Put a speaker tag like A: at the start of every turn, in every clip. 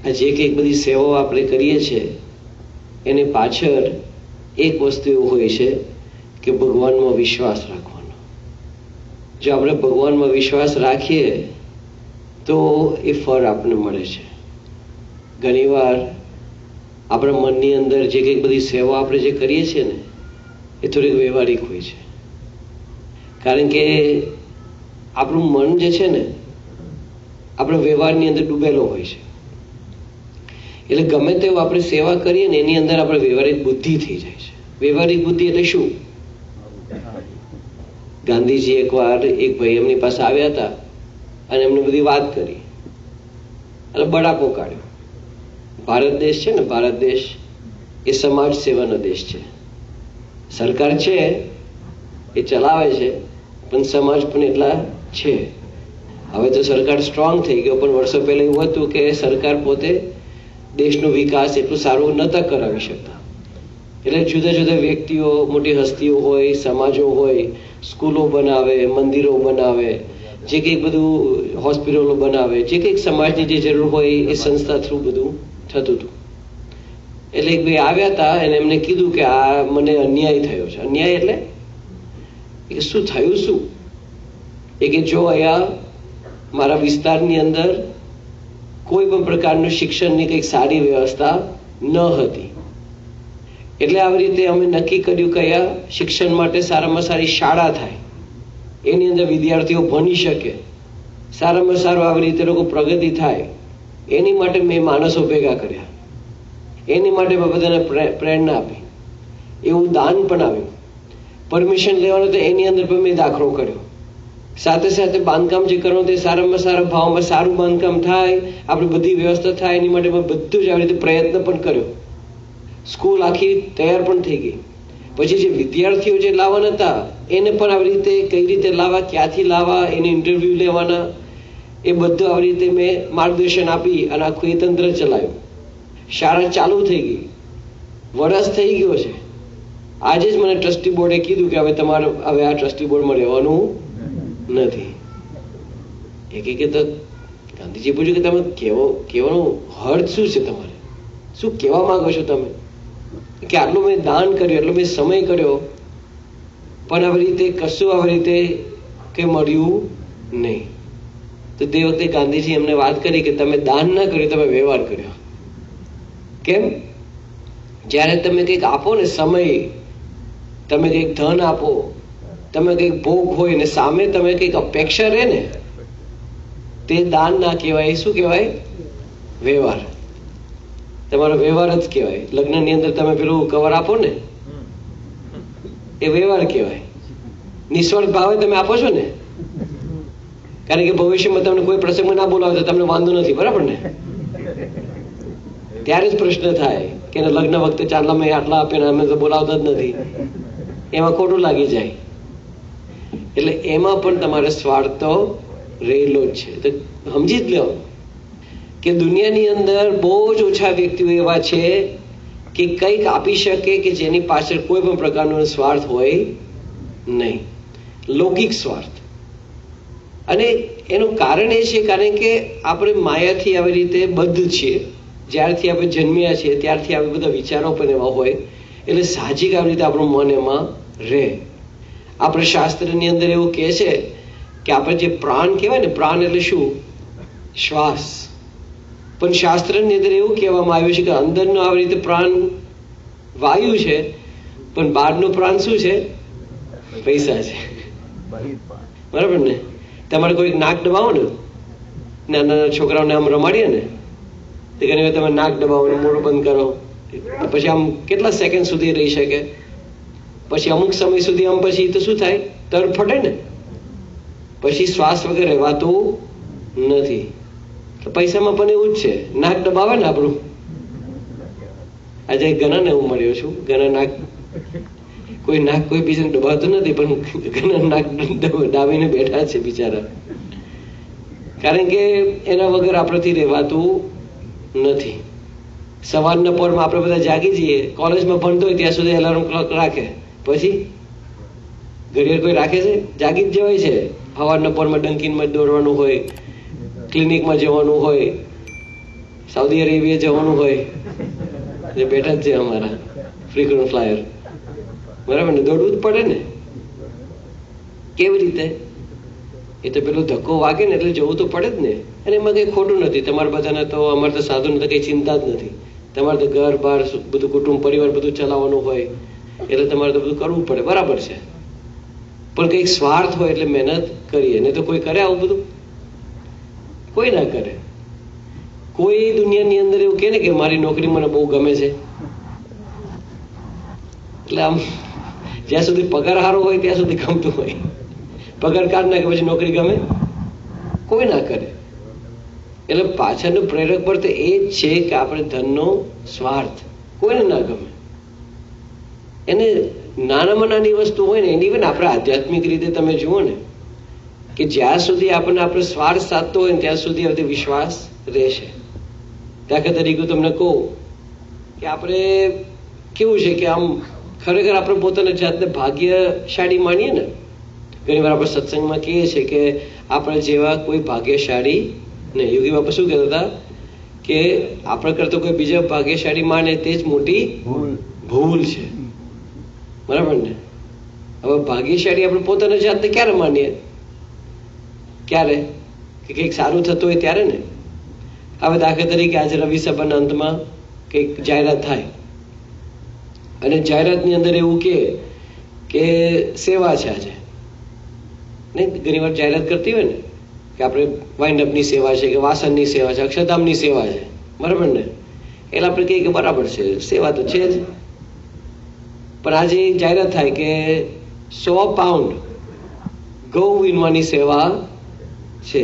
A: આ જે કંઈક બધી સેવાઓ આપણે કરીએ છીએ એની પાછળ એક વસ્તુ એવું હોય છે કે ભગવાનમાં વિશ્વાસ રાખવાનો. જો આપણે ભગવાનમાં વિશ્વાસ રાખીએ તો એ ફળ આપણને મળે છે. ઘણીવાર આપણા મનની અંદર જે કંઈક બધી સેવા આપણે જે કરીએ છીએ ને એ થોડીક વ્યવહારિક હોય છે, કારણ કે આપણું મન જે છે ને આપણા વ્યવહારની અંદર ડૂબેલો હોય છે. એટલે ગમે તેવું આપણે સેવા કરીએ ને એની અંદર આપણે વ્યવહારિક બુદ્ધિ થઈ જાય છે. વ્યવહારિક બુદ્ધિ એટલે શું? ગાંધીજી એકવાર એક ભાઈ એમની પાસે આવ્યા હતા અને એમને બધી વાત કરી અને બડાપો કાઢ્યો. ભારત દેશ છે ને, ભારત દેશ એ સમાજ સેવાનો દેશ છે. સરકાર છે એ ચલાવે છે, પણ સમાજ પણ એટલા છે. હવે તો સરકાર સ્ટ્રોંગ થઈ ગયો, પણ વર્ષો પહેલા એવું હતું કે સરકાર પોતે દેશનો વિકાસ એટલું સારું નહોતા કરાવી શકતા. એટલે જુદા જુદા વ્યક્તિઓ, મોટી હસ્તીઓ હોય, સમાજો હોય, સ્કૂલો બનાવે, મંદિરો બનાવે, જે કંઈક બધું હોસ્પિટલો બનાવે, જે કંઈક સમાજની જે જરૂર હોય એ સંસ્થા થ્રુ બધું થતું હતું. એટલે એક ભાઈ આવ્યા હતા અને એમને કીધું કે આ મને અન્યાય થયો છે. અન્યાય એટલે કે શું થયું? શું? એ કે જો અહીંયા મારા વિસ્તારની અંદર કોઈ પણ પ્રકારનું શિક્ષણની કંઈક સારી વ્યવસ્થા ન હતી, એટલે આવી રીતે અમે નક્કી કર્યું કે અહીંયા શિક્ષણ માટે સારામાં સારી શાળા થાય, એની અંદર વિદ્યાર્થીઓ ભણી શકે, સારામાં સારું આવી રીતે લોકો પ્રગતિ થાય, એની માટે મેં માણસો ભેગા કર્યા, એની માટે મેં બધાને પ્રેરણા આપી. એવું દાન પણ આવ્યું. પરમિશન લેવાનું તો એની અંદર પણ મેં દાખલો કર્યો. સાથે સાથે બાંધકામ જે કરવાનું તે સારામાં સારા ભાવમાં સારું બાંધકામ થાય, આપણી બધી વ્યવસ્થા થાય, એની માટે મેં બધું જ આવી રીતે પ્રયત્ન પણ કર્યો. સ્કૂલ આખી તૈયાર પણ થઈ ગઈ. પછી જે વિદ્યાર્થીઓ જે લાવવાના હતા એને પણ આવી રીતે કઈ રીતે લાવવા, ક્યાંથી લાવવા, એને ઇન્ટરવ્યૂ લેવાના, એ બધું આવી રીતે મેં માર્ગદર્શન આપી અને આખું એ તંત્ર ચલાવ્યું. શાળા ચાલુ થઈ ગઈ, વરસ થઈ ગયો છે. આજે જ મને ટ્રસ્ટી બોર્ડે કીધું કે હવે તમારે હવે આ ટ્રસ્ટી બોર્ડમાં રહેવાનું નથી. એક તો ગાંધીજી પૂછ્યું કે તમે કહેવાનો અર્થ શું છે? તમારે શું કહેવા માંગો છો તમે? કે આટલું મેં દાન કર્યું, એટલો મેં સમય કર્યો, પણ આવી રીતે કશું આવી રીતે કંઈ મળ્યું નહીં. તો તે વખતે ગાંધીજી એમને વાત કરી કે તમે દાન ના કર્યું, તમે વ્યવહાર કર્યો. કેમ? જ્યારે તમે કંઈક આપો ને, સમય, તમે કંઈક ધન આપો, તમે કંઈક ભોગ હોય ને સામે તમે કંઈક અપેક્ષા રહે ને, તે દાન ના કહેવાય. શું કહેવાય? વ્યવહાર. તમારો વ્યવહાર જ કહેવાય. લગ્નની અંદર તમે પેલું કવર આપો ને, એ વ્યવહાર કહેવાય. નિસ્વાર્થ ભાવે તમે આપો છો ને, કારણ કે ભવિષ્યમાં તમને કોઈ પ્રસંગમાં ના બોલાવે તો તમને વાંધો નથી, બરાબર ને? ત્યારે જ પ્રશ્ન થાય કે લગ્ન વખતે ચાલ અમે આટલા આપીને અમે તો બોલાવતા જ નથી, એમાં ખોટું લાગી જાય. એટલે એમાં પણ તમારે સ્વાર્થ તો રહેલો જ છે. તો સમજી જ લો કે દુનિયાની અંદર બહુ જ ઓછા વ્યક્તિઓ એવા છે કે કંઈક આપી શકે કે જેની પાછળ કોઈ પણ પ્રકારનો સ્વાર્થ હોય નહીં, લૌકિક સ્વાર્થ. અને એનું કારણ એ છે કારણ કે આપણે માયાથી આવી રીતે બદ્ધ છીએ. જ્યારથી આપણે જન્મ્યા છીએ ત્યારથી આવી બધા વિચારો પણ એવા હોય, એટલે સાહજિક આવી રીતે આપણું મન એમાં રહે. આપણે શાસ્ત્રની અંદર એવું કહે છે કે આપણે જે પ્રાણ કહેવાય ને, પ્રાણ એટલે શું? શ્વાસ. પણ શાસ્ત્રની અંદર એવું કહેવામાં આવ્યું છે કે અંદરનો આવી રીતે પ્રાણ વાયુ છે, પણ બહારનું પ્રાણ શું છે? પૈસા છે. બરાબર ને? તમારે કોઈ નાક દબાવો ને, નાના નાના છોકરાઓને આમ રમાડીએ ને, તો ઘણી વાર તમે નાક દબાવો, મોઢું બંધ કરો, પછી આમ કેટલા સેકન્ડ સુધી રહી શકે? પછી અમુક સમય સુધી આમ પછી તો શું થાય? તરફટે ને, પછી શ્વાસ વગર રહેવાતું નથી. પૈસામાં પણ એવું જ છે. નાક દબાવે ને આપણું. આજે ઘણાને હું મળ્યો છું, ઘણા નાક કોઈ બીજાને દબાવતું નથી, પણ ઘણા નાક દાબીને બેઠા છે બિચારા, કારણ કે એના વગર આપણાથી રહેવાતું નથી. સવારના પોરમાં આપણે બધા જાગી જઈએ, કોલેજમાં ભણતો હોય ત્યાં સુધી એલાર્મ ક્લોક રાખે, પછી ઘડિયાળ કોઈ રાખે છે? જાગી જ જવાય છે. સવારના પોરમાં ડંકીનમાં દોડવાનું હોય, ક્લિનિકમાં જવાનું હોય, સાઉદી અરેબિયા જવાનું હોય જે બેઠા જ છે અમારા ફ્રીક્વન્ટ ફ્લાયર, બરાબર ને, દોડવું જ પડે ને. કેવી રીતે? એ તો પેલો ધક્કો વાગે ને એટલે જવું તો પડે જ ને. અને એમાં કઈ ખોટું નથી. તમારા બધાને તો, અમારે તો સાધુ તો કઈ ચિંતા જ નથી. તમારે તો ઘર બાર બધું કુટુંબ પરિવાર બધું ચલાવવાનું હોય એટલે તમારે તો બધું કરવું પડે, બરાબર છે. પણ કંઈક સ્વાર્થ હોય એટલે મહેનત કરીએ. નહીં તો કોઈ કરે આવું બધું? કોઈ ના કરે. કોઈ દુનિયાની અંદર એવું કહે ને કે મારી નોકરી મને બહુ ગમે છે, એટલે આમ જ્યાં સુધી પગાર સારો હોય ત્યાં સુધી ગમતું હોય. પગાર કાઢ નાખે પછી નોકરી ગમે? કોઈ ના કરે. એટલે પાછળનું પ્રેરક પર તો એ જ છે કે આપણે ધનનો સ્વાર્થ કોઈને ના ગમે. એને નાનામાં નાની વસ્તુ હોય ને એની પણ આપણે આધ્યાત્મિક રીતે તમે જુઓ ને કે જ્યાં સુધી આપણને આપણે સ્વાર્થ સાધતો હોય ને ત્યાં સુધી હવે વિશ્વાસ રહેશે. દાખલા તરીકે તમને કહું કે આપણે કેવું છે કે આમ ખરેખર આપણે પોતાના જાતને ભાગ્યશાળી માનીએ ને. ઘણી વાર આપણે સત્સંગમાં કહીએ છીએ કે આપણે જેવા કોઈ ભાગ્યશાળી નહીં. યોગી બાપા શું કહેતા હતા કે આપણે કરતા કોઈ બીજા ભાગ્યશાળી માને તે જ મોટી ભૂલ છે, બરાબર ને. હવે ભાગ્યશાળી આપણે પોતાના જાતને ક્યારે માનીએ? ક્યારે? કે કંઈક સારું થતું હોય ત્યારે ને. હવે દાખલા તરીકે આજે રવિ સભાના અંતમાં કંઈક જાહેરાત થાય અને જાહેરાતની અંદર એવું કે સેવા છે આજે, નહીં? ઘણી વાર જાહેરાત કરતી હોય ને કે આપણે વાઇન્ડઅપની સેવા છે કે વાસણની સેવા છે, અક્ષરધામની સેવા છે, બરાબર ને. એટલે આપણે કહીએ કે બરાબર છે, સેવા તો છે જ. પણ આજે જાહેરાત થાય કે 100 પાઉન્ડ ઘઉં વીણવાની સેવા છે.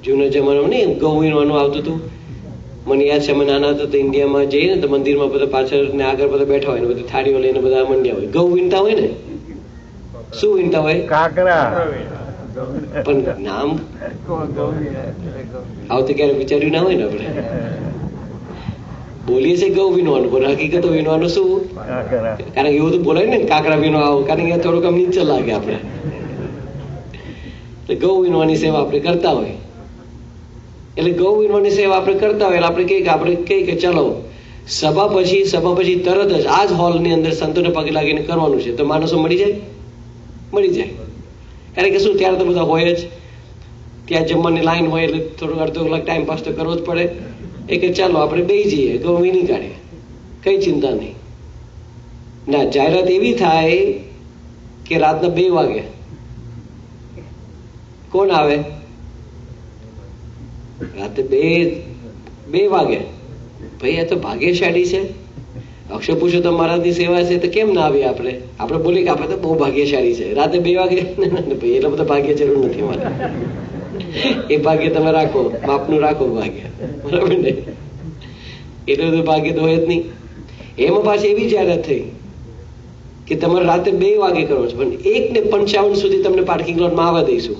A: જૂના જમાનામાં નહીં ઘઉં વીણવાનું આવતું હતું. મને યાદ છે અમે નાના હતા તો ઇન્ડિયામાં જઈએ ને તો મંદિરમાં બધા પાછળ ને આગળ બધા બેઠા હોય ને બધી થાળીઓ લઈને બધા મંડ્યા હોય. ઘઉં વીણતા હોય ને. શું વીણતા હોય? કાકરા. પણ નામ આવું તો ક્યારે વિચાર્યું ના હોય ને. આપણે બોલીએ છીએ ઘઉં વીણવાનું, પણ હકીકત વીણવાનું શું? કારણ કે એવું તો બોલાય ને કાકરા વીણવા આવું, કારણ કે થોડુંક આમ નીચે લાગે આપણે. ઘઉં વીણવાની સેવા આપણે કરતા હોય. એટલે ઘઉં વીણવાની સેવા આપણે કરતા હોય એટલે આપણે કહીએ કે ચાલો સભા પછી તરત જ આ જ હોલની અંદર સંતોને પગે લાગીને કરવાનું છે. તો માણસો મળી જાય. કારણ કે શું ત્યારે તો બધા હોય જ, ત્યાં જમવાની લાઈન હોય એટલે થોડું અડધો કલાક ટાઈમ પાસ તો કરવો જ પડે. એ કે ચાલો આપણે બેસી જઈએ, ઘઉં વીણી કાઢીએ, કઈ ચિંતા નહીં. ના, જાહેરાત એવી થાય કે રાતના 2 વાગે કોણ આવે? રાતે 2 વાગે. ભાઈ આ તો ભાગ્યશાળી છે. અક્ષર પૂછો તો મહારાજની સેવા છે તો કેમ ના આવીએ આપણે? આપણે બોલીએ કે આપણે તો બહુ ભાગ્યશાળી છે. રાતે 2 વાગે ભાઈ એટલા બધા ભાગ્ય જરૂર નથી મારે. એ ભાગ્ય તમે રાખો, માપનું રાખો ભાગ્ય, બરાબર ને. એટલું બધું ભાગ્ય તો હોય જ નહીં. એમાં પાછી એવી જાહેરાત થઈ કે તમારે રાતે 2 વાગે કરવો છે, પણ 1:55 સુધી તમને પાર્કિંગ લોટમાં આવવા દઈશું,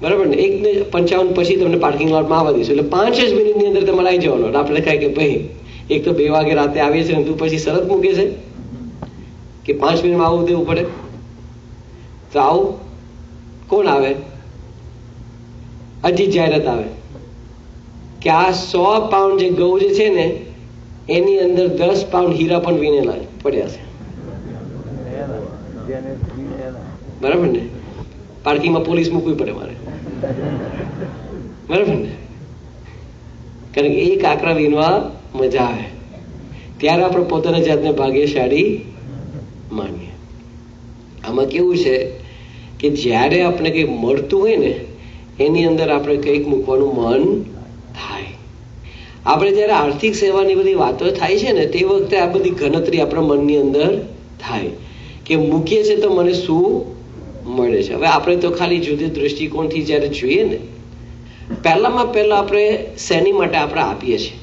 A: બરાબર ને. 1:55 પછી તમને પાર્કિંગ લોટમાં આવવા દઈશું. એટલે 5 જ મિનિટની અંદર તમારે આવી જવાનું. આપણે કહે કે ભાઈ એક તો 2 વાગે રાતે આવીએ છે ને તું પછી શરત મૂકે છે કે 5 મિનિટમાં આવું દેવું પડે. તો આવું કોણ આવે? હજી જાહેરાત આવે કે આ 100 પાઉન્ડ જે ઘઉં જે છે ને એની અંદર 10 પાઉન્ડ હીરા પણ વીણેલા પડ્યા છે, બરાબર ને. પાર્કિંગમાં પોલીસ મૂકવી પડે મારે, બરાબર ને. કારણ કે એ કાકરા વીણવા મજા આવે ત્યારે આપણે પોતાના જાતને ભાગ્યશાળી માનીએ. આમાં કેવું છે કે જ્યારે આપણે કંઈક મળતું હોય ને એની અંદર આપણે કંઈક મૂકવાનું મન થાય. આપણે જ્યારે આર્થિક સેવાની બધી વાતો થાય છે ને તે વખતે આ બધી ગણતરી આપણા મનની અંદર થાય કે મૂકીએ છે તો મને શું મળે છે. હવે આપણે તો ખાલી જુદી દ્રષ્ટિકોણથી જ્યારે જોઈએ ને, પહેલામાં પહેલા આપણે શેની માટે આપણે આપીએ છીએ.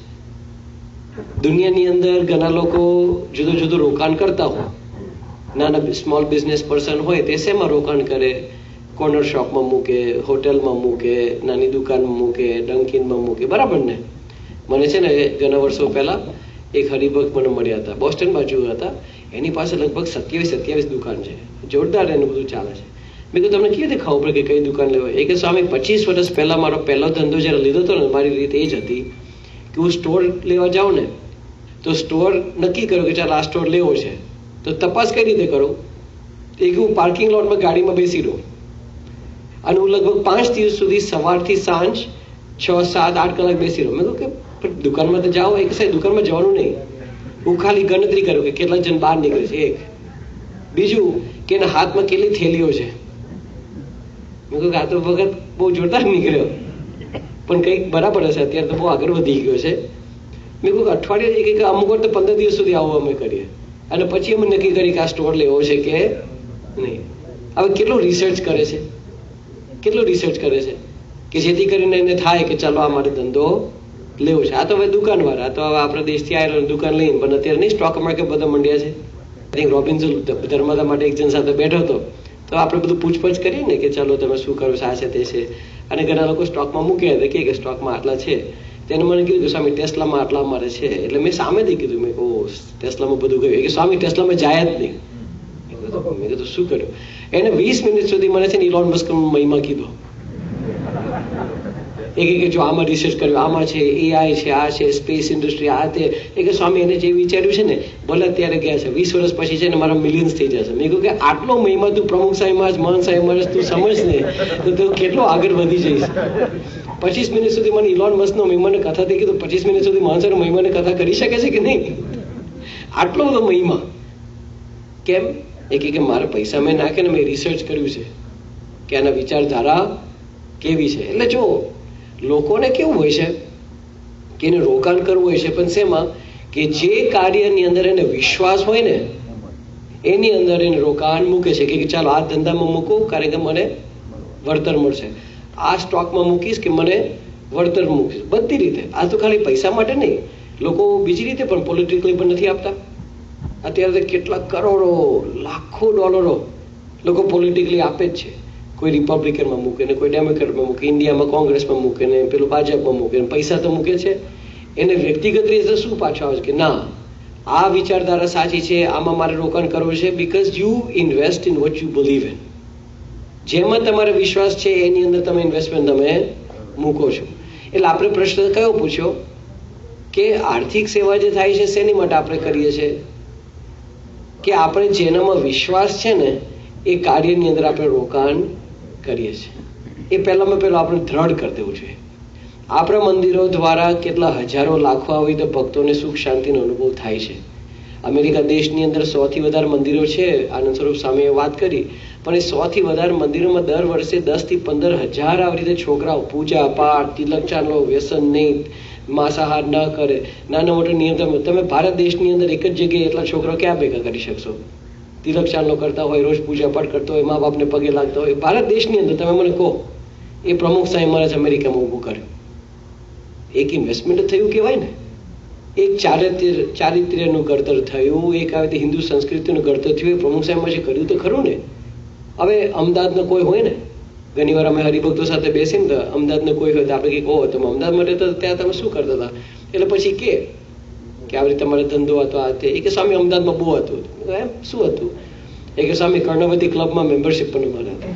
A: દુનિયાની અંદર ઘણા લોકો જુદું જુદું રોકાણ કરતા હોય. નાના સ્મોલ બિઝનેસ પર્સન હોય તે શેમાં રોકાણ કરે? કોર્નર શોપમાં મૂકે, હોટલમાં મૂકે, નાની દુકાનમાં મૂકે, ડંકીનમાં મૂકે, બરાબર ને. મને છે ને ઘણા વર્ષો પહેલા એક હરિભક્ત મને મળ્યા હતા, બોસ્ટન બાજુ હતા. એની પાસે લગભગ 27 દુકાન છે, જોરદાર એનું બધું ચાલે છે. મેં કીધું તમને કેવી રીતે ખબર પડે કે કઈ દુકાન લેવાય? એ કે સ્વામી 25 વર્ષ પહેલા મારો પહેલો ધંધો જયારે લીધો હતો ને મારી રીતે એ જ હતી કે હું સ્ટોર લેવા જાઉં ને તો સ્ટોર નક્કી કર્યો કે ચાલ આ સ્ટોર લેવો છે, તો તપાસ કઈ રીતે કરું? એક હું પાર્કિંગ લોટમાં ગાડીમાં બેસી રહું અને હું લગભગ 5 દિવસ સુધી સવારથી સાંજ 6, 7, 8 કલાક બેસી રહું. મેં કહ્યું કે દુકાનમાં તો જાઓ. એક સાહેબ દુકાનમાં જવાનું નહીં, હું ખાલી ગણતરી કરું કે કેટલા જણ બહાર નીકળે છે. એક બીજું કે એના હાથમાં કેટલી થેલીઓ છે. મેં કહ્યું કે આ તો વખત બહુ જોરદાર નીકળ્યો, પણ કંઈક બરાબર હશે, અત્યારે તો બહુ આગળ વધી ગયો છે. મેં કહ્યું અઠવાડિયે કંઈક અમુક વાર તો 15 દિવસ સુધી આવું અમે કરીએ અને પછી અમે નક્કી કરી કે આ સ્ટોર લેવો છે કે નહીં. હવે કેટલું રિસર્ચ કરે છે, કેટલું રિસર્ચ કરે છે કે જેથી કરીને એને થાય કે ચાલો આ મારે ધંધો લેવો છે. આ તો હવે દુકાનવાળા, આ તો હવે આપણા દેશથી આવેલો દુકાન લઈને, પણ અત્યારે નહીં સ્ટોક માર્કેટ બધા મંડ્યા છે. આઈ થિંક રોબિન્સન ધર્માદા માટે એક જણ સાથે બેઠો હતો, તો આપણે બધું પૂછપરછ કરીએ ને કે ચાલો તમે શું કરો છો, આ છે તે છે. અને ઘણા લોકો સ્ટોકમાં મૂક્યા હતા કે સ્ટોકમાં આટલા છે. તેને મને કીધું કે સ્વામી ટેસ્લામાં આટલા અમારે છે. એટલે મેં સામેથી કીધું, મેં કહું ટેસ્લામાં બધું ગયું કે સ્વામી ટેસ્લામાં જાય જ નહીં. મેં કીધું શું કર્યું? એને 20 મિનિટ સુધી મને છે ને ઇલોન મસ્ક મહિમા કીધો. કે જો આમાં રિસર્ચ કર્યું, આમાં છે AI છે, આ છે સ્પેસ ઇન્ડસ્ટ્રી, આ તે. એ કે સ્વામી એને જે વિચાર્યું છે ને ભલે અત્યારે ગયા છે, 20 વર્ષ પછી છે ને મારા મિલિયન્સ થઈ જશે. મેં કહ્યું કે આટલો મહિમા તું પ્રમુખ સાહેબમાં મહાન સાહેબમાં તું સમજ ને તો તું કેટલો આગળ વધી જઈશ. 25 મિનિટ સુધી મને ઇલોન મસ્કનો મહિમાને કથા થઈ ગઈ, તો 25 મિનિટ સુધી મહાન સાહેબ મહિમાને કથા કરી શકે છે કે નહીં? આટલો બધો મહિમા કેમ? એ કે મારા પૈસા મેં નાખે ને મેં રિસર્ચ કર્યું છે કે આના વિચારધારા કેવી છે. એટલે જો લોકોને કેવું હોય છે કે એને રોકાણ કરવું હોય છે, પણ શેમાં? કે જે કાર્યની અંદર એને વિશ્વાસ હોય ને એની અંદર એને રોકાણ મૂકે છે કે ચાલો આ ધંધામાં મૂકું કારણ કે મને વળતર મળશે, આ સ્ટોકમાં મૂકીશ કે મને વળતર મૂકીશ. બધી રીતે. આ તો ખાલી પૈસા માટે નહીં, લોકો બીજી રીતે પણ પોલિટિકલી પણ નથી આપતા. અત્યારે તો કેટલા કરોડો લાખો ડોલરો લોકો પોલિટિકલી આપે જ છે. કોઈ રિપબ્લિકનમાં મૂકે ને કોઈ ડેમોક્રેટમાં મૂકે, ઇન્ડિયામાં કોંગ્રેસમાં મૂકે ને પેલું ભાજપમાં મૂકે ને પૈસા તો મૂકે છે. એને વ્યક્તિગત રીતે શું પાછો આવે છે કે ના આ વિચારધારા સાચી છે, આમાં મારે રોકાણ કરવું છે. Because you invest in what you believe in. જેમાં તમારે વિશ્વાસ છે એની અંદર તમે ઇન્વેસ્ટમેન્ટ તમે મૂકો છો. એટલે આપણે પ્રશ્ન કયો પૂછ્યો કે આર્થિક સેવા જે થાય છે શેની માટે આપણે કરીએ છીએ? કે આપણે જેનામાં વિશ્વાસ છે ને એ કાર્યની અંદર આપણે રોકાણ કરીએ છીએ. એ પહેલામાં પહેલું આપણે દ્રઢ કરી દેવું જોઈએ. આપણા મંદિરો દ્વારા કેટલા હજારો લાખો આવી તો ભક્તોને સુખ શાંતિનો અનુભવ થાય છે. અમેરિકા દેશની અંદર 100થી વધારે મંદિરો છે. આનંદ સ્વરૂપ સ્વામીએ વાત કરી, પણ એ 100થી વધારે મંદિરોમાં દર વર્ષે 10થી 15 હજાર આવી રીતે છોકરાઓ પૂજા પાઠ, તિલક ચાંદલો, વ્યસન નહીં, માંસાહાર ન કરે, નાના મોટા નિયમ. તમે ભારત દેશની અંદર એક જ જગ્યાએ એટલા છોકરાઓ ક્યાં ભેગા કરી શકશો? તિલક ચાંદલો કરતા હોય, રોજ પૂજા પાઠ કરતા હોય, મા બાપને પગે લાગતા હોય. ભારત દેશની અંદર તમે મને કહો એ પ્રમુખ સાહેબ મહારાજ અમેરિકામાં ઊભું કર્યું. એક ઇન્વેસ્ટમેન્ટ થયું કહેવાય ને. એક ચારિત્ર્યનું ઘડતર થયું, એક આવી હિન્દુ સંસ્કૃતિનું ઘડતર થયું. એ પ્રમુખ સાહેબ જે કર્યું તો ખરું ને. હવે અમદાવાદનો કોઈ હોય ને, ઘણી વાર અમે હરિભક્તો સાથે બેસીને તો અમદાવાદનો કોઈ હોય તો આપણે કહો તમે અમદાવાદ માટે તો ત્યાં તમે શું કરતા હતા? એટલે પછી કે આવી રીતે તમારો ધંધો હતો આ તે. એ કે સ્વામી અમદાવાદમાં બહુ હતું. એમ શું હતું? એ કે સ્વામી કર્ણવતી ક્લબમાં મેમ્બરશિપ પણ અમારે હતા.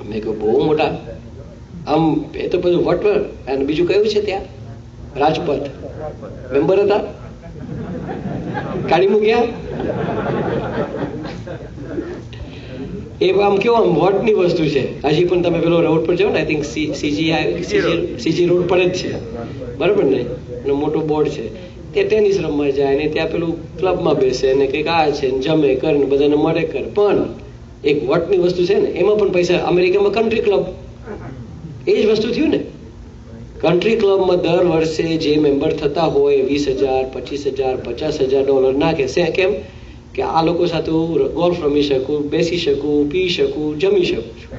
A: મેં કહ્યું બહુ મોટા. આમ એ તો બધું વટવર. અને બીજું કયું છે ત્યાં? રાજપથ મેમ્બર હતા. કાઢી મૂક્યા. એ આમ કેવું આમ વોટની વસ્તુ છે. હજી પણ તમે પેલો રોડ પર જાઓ ને, આઈ થિંક સીજી રોડ પર જ છે, બરાબર ને? એનો મોટો બોર્ડ છે. ત્યાં ટેનિસ રમવા જાય ને ત્યાં પેલું ક્લબમાં બેસે ને કંઈક આ છે ને જમે કરે ને બધાને મળે કરે. પણ એક વોટની વસ્તુ છે ને એમાં પણ પૈસા. અમેરિકામાં કન્ટ્રી ક્લબ એ જ વસ્તુ થયું ને. કન્ટ્રી ક્લબમાં દર વર્ષે જે મેમ્બર થતા હોય 20,000, 25,000, $50,000 નાખે છે. કેમ? કે આ લોકો સાથે હું ગોલ્ફ રમી શકું, બેસી શકું, પી શકું, જમી શકું છું.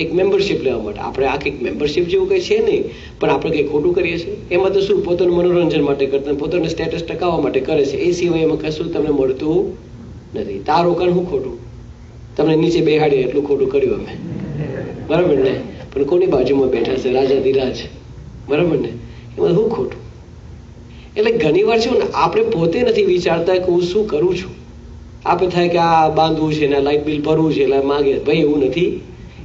A: એક મેમ્બરશિપ લેવા માટે. આપણે આ કંઈક મેમ્બરશિપ જેવું કંઈ છે નહીં, પણ આપણે કંઈ ખોટું કરીએ છીએ. એમાં તો શું પોતાનું મનોરંજન માટે કરતા, પોતાનું સ્ટેટસ ટકાવવા માટે કરે છે. એ સિવાય એમાં કશું તમને મળતું નથી. તાર રોકાણ શું ખોટું? તમને નીચે બેહાડીએ એટલું ખોટું કર્યું અમે, બરાબર ને? પણ કોની બાજુમાં બેઠા છે? રાજાધિરાજ, બરાબર ને? એમાં શું ખોટું? એટલે ઘણી વાર શું ને આપણે પોતે નથી વિચારતા કે હું શું કરું છું. આપણે થાય કે આ બાંધવું છે ને લાઇટ બિલ ભરવું છે એટલે માગે. ભાઈ એવું નથી.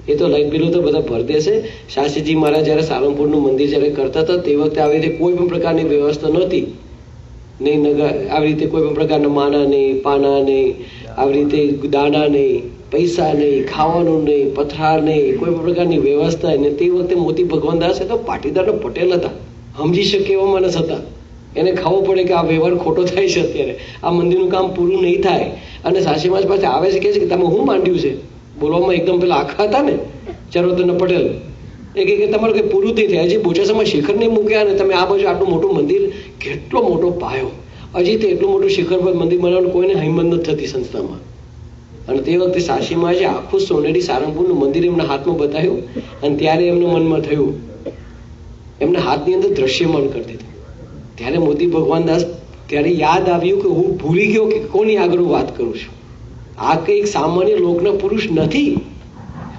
A: એ તો લાઇટ બિલો તો બધા ભરી દેશે. શાસ્ત્રીજી મહારાજ જયારે સારંગપુરનું મંદિર જયારે કરતા હતા તે વખતે આવી રીતે કોઈ પણ પ્રકારની વ્યવસ્થા નહોતી. નહીં આવી રીતે કોઈ પણ પ્રકારના માના નહીં, પાના નહીં, આવી રીતે દાણા નહીં, પૈસા નહીં, ખાવાનું નહીં, પથરાર નહીં, કોઈ પણ પ્રકારની વ્યવસ્થા નહીં. તે વખતે મોતી ભગવાનદાસ એ તો પાટીદારનો પટેલ હતા, સમજી શકે એવા માણસ હતા. એને ખબર પડે કે આ વ્યવહાર ખોટો થાય છે, અત્યારે આ મંદિરનું કામ પૂરું નહીં થાય. અને સાસી પાસે આવે છે કે તમે શું માંડ્યું છે બોલવામાં એકદમ પેલા આખા હતા ને ચરોતરના પટેલ, એ કે તમારું કંઈ પૂરું નહીં થાય. હજી બોચાસમાં શિખર નહીં મૂક્યા અને તમે આ બાજુ આટલું મોટું મંદિર, કેટલો મોટો પાયો, હજી તો એટલું મોટું શિખર પર મંદિર બનાવવાનું કોઈને હિંમત નથી થતી સંસ્થામાં. અને તે વખતે સાશીમાં જે આખું સોનેરી સારંગપુરનું મંદિર એમના હાથમાં બતાવ્યું અને ત્યારે એમના મનમાં થયું, એમના હાથની અંદર દ્રશ્યમાન કરી દીધું. ત્યારે મોતી ભગવાનદાસ ત્યારે યાદ આવ્યું કે હું ભૂલી ગયો કે કોની આગળ વાત કરું છું. આ કંઈક સામાન્ય લોકના પુરુષ નથી,